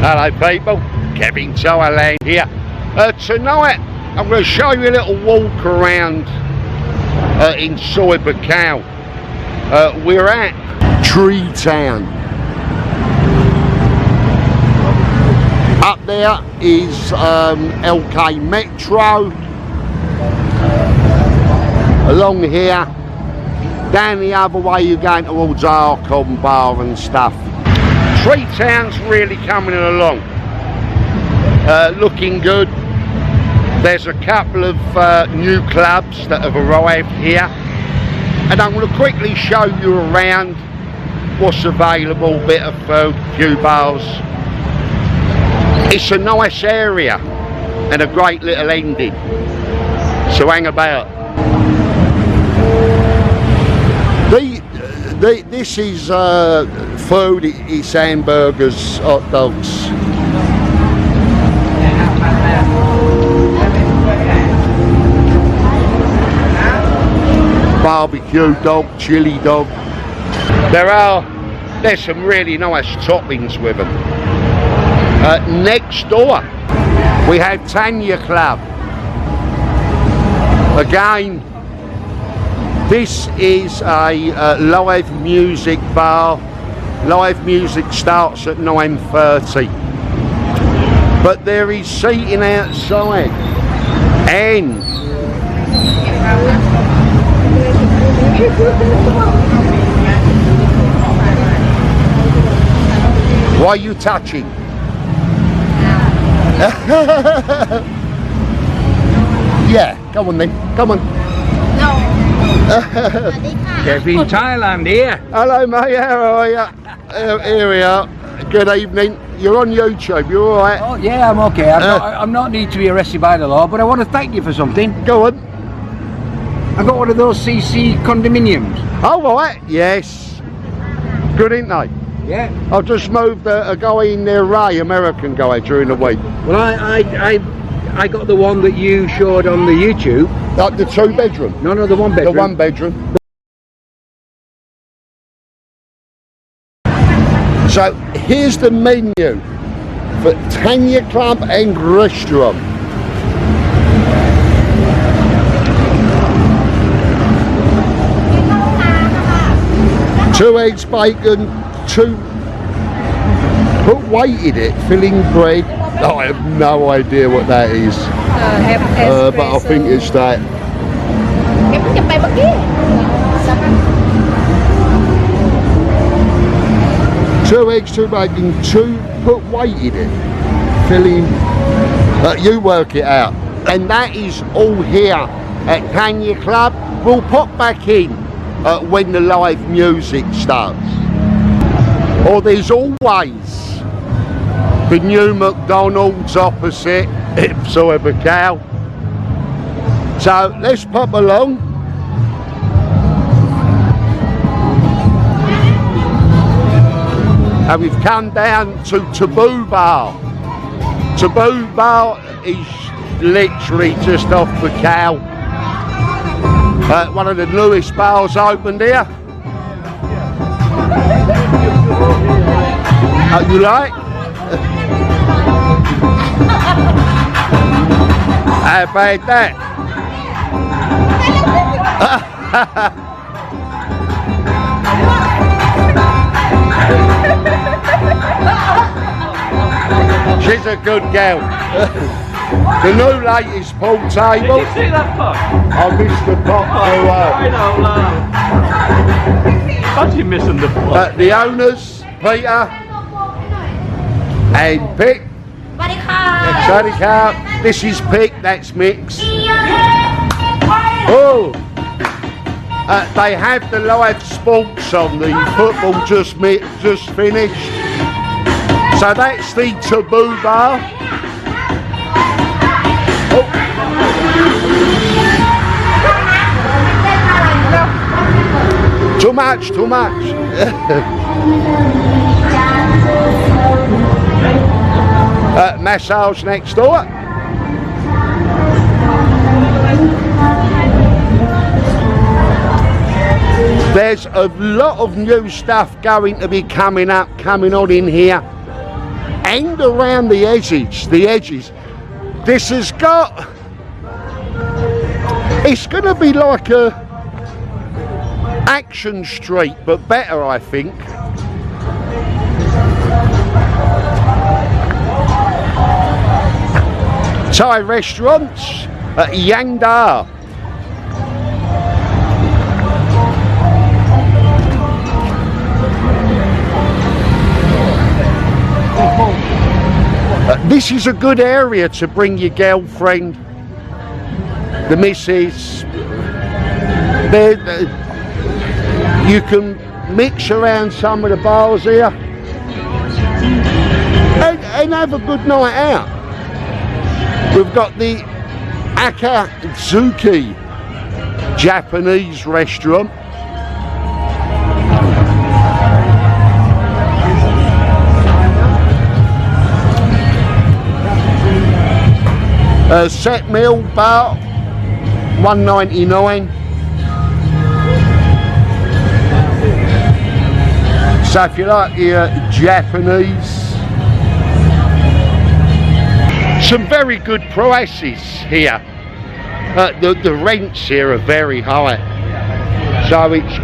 Hello people, Kev-In-Thailand here. Tonight I'm going to show you a little walk around in Soi Baukhao. We're at Tree Town. Up there is LK Metro. Along here, down the other way you're going towards Archon Bar and stuff. Tree Town's really coming along, looking good. There's a couple of new clubs that have arrived here, and I'm going to quickly show you around what's available, bit of food, few bars. It's a nice area and a great little ending, so hang about. This is food, it's hamburgers, hot dogs. Barbecue dog, chili dog. There's some really nice toppings with them. Next door we have Pattaya Club. Again, this is a live music bar. Live music starts at 9:30, but there is seating outside, and why are you touching? Yeah, come on then, come on. Kev-In-Thailand here. Hello mate, how are you? Here we are. Good evening. You're on YouTube, you alright? Oh yeah, I'm okay. I'm not need to be arrested by the law, but I want to thank you for something. Go on. I got one of those CC condominiums. Oh right, yes. Good, ain't they? Yeah. I've just moved a guy in there, Ray, American guy, during the week. Well, I got the one that you showed on the YouTube. Like the 2-bedroom? No, the 1-bedroom. The 1-bedroom. So here's the menu for Pattaya Club and Restaurant. Two eggs, bacon, put weight in it, filling bread. Oh, I have no idea what that is. But I think it's that. 2 eggs, 2 bacon, 2 put weight in it, filling. You work it out. And that is all here at Pattaya Club. We'll pop back in when the live music starts. Or there's always the new McDonalds opposite Soi Baukhao. So let's pop along. And we've come down to Taboo Bar. Taboo Bar is literally just off Baukhao. One of the newest bars opened here. You like? How about that? She's a good girl. The new latest pool table. Did you see that pot? I missed the pot. How'd you missing the pot? The owners, Peter and Pick. This is Pick, that's Mix. Oh, they have the live sports on. The football just finished. So that's the Taboo Bar. Oh. Too much. Massage next door. There's a lot of new stuff going to be coming on in here. and around the edges. This has got, it's going to be like a action street, but better, I think. Thai restaurants at Yang Da. This is a good area to bring your girlfriend, the missus. You can mix around some of the bars here and have a good night out. We've got the Akazuki Japanese restaurant. Set meal bar, $1.99. So if you like your Japanese, some very good prices here. The rents here are very high, so it's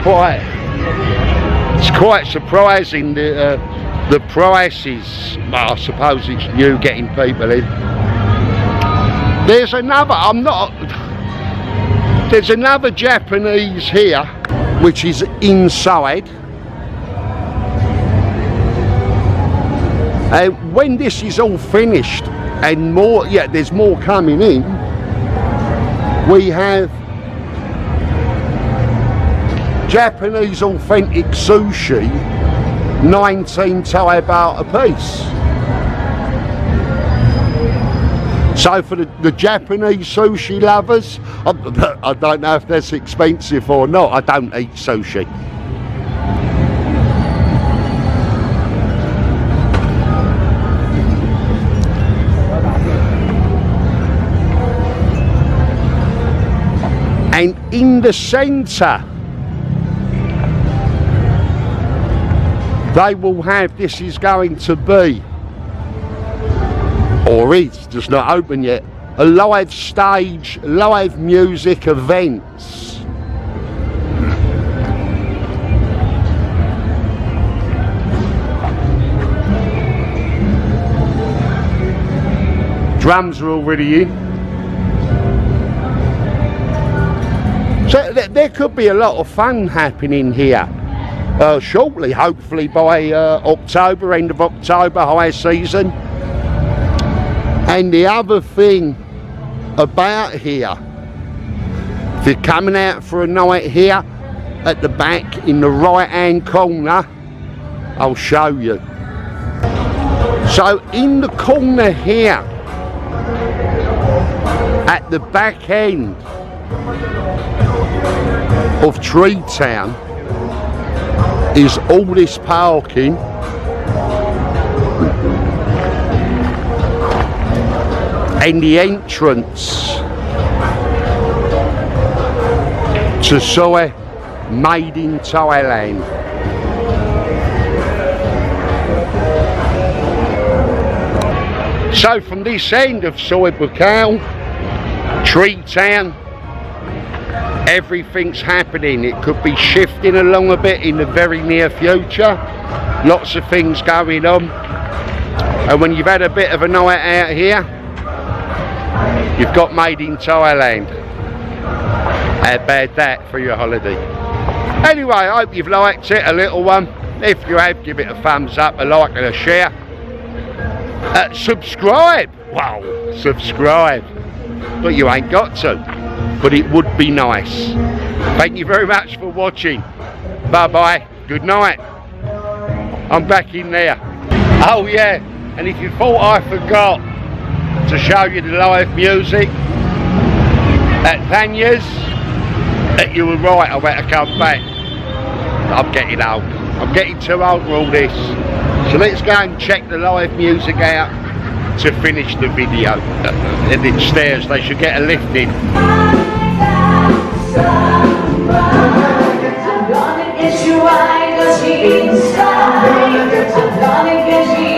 quite surprising the prices. Well, I suppose it's you getting people in. There's another, there's another Japanese here, which is inside. When this is all finished, and more, yeah, there's more coming in, we have Japanese authentic sushi, 19 Thai baht a piece. So for the Japanese sushi lovers, I don't know if that's expensive or not. I don't eat sushi. And in the centre, they will have, this is going to be, or is just not open yet, a live stage, live music events. Drums are already in. So there could be a lot of fun happening here shortly, hopefully by October, end of October, high season. And the other thing about here, if you're coming out for a night here, at the back in the right hand corner, I'll show you. So in the corner here, at the back end of Tree Town, is all this parking. And the entrance to Soi Made in Thailand. So from this end of Soi Baukhao, Tree Town, everything's happening. It could be shifting along a bit in the very near future. Lots of things going on. And when you've had a bit of a night out here, you've got Made in Thailand. How about that for your holiday? Anyway, I hope you've liked it, a little one. If you have, give it a thumbs up, a like and a share. Subscribe. Wow, subscribe. But you ain't got to. But it would be nice. Thank you very much for watching. Bye bye. Good night. I'm back in there. Oh yeah, and if you thought I forgot to show you the live music at Tanya's, you were right, I better come back. I'm getting old. I'm getting too old for all this. So let's go and check the live music out to finish the video. And the stairs, they should get a lift in. I'm gonna get you inside. I'm gonna get you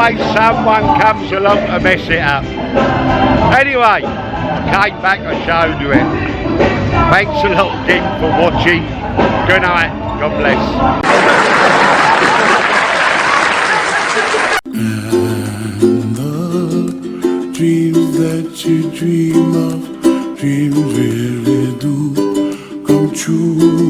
always someone comes along to mess it up. Anyway, I came back and showed you it. Thanks a lot again for watching. Good night. God bless. Dreams that you dream of, dreams really do come true.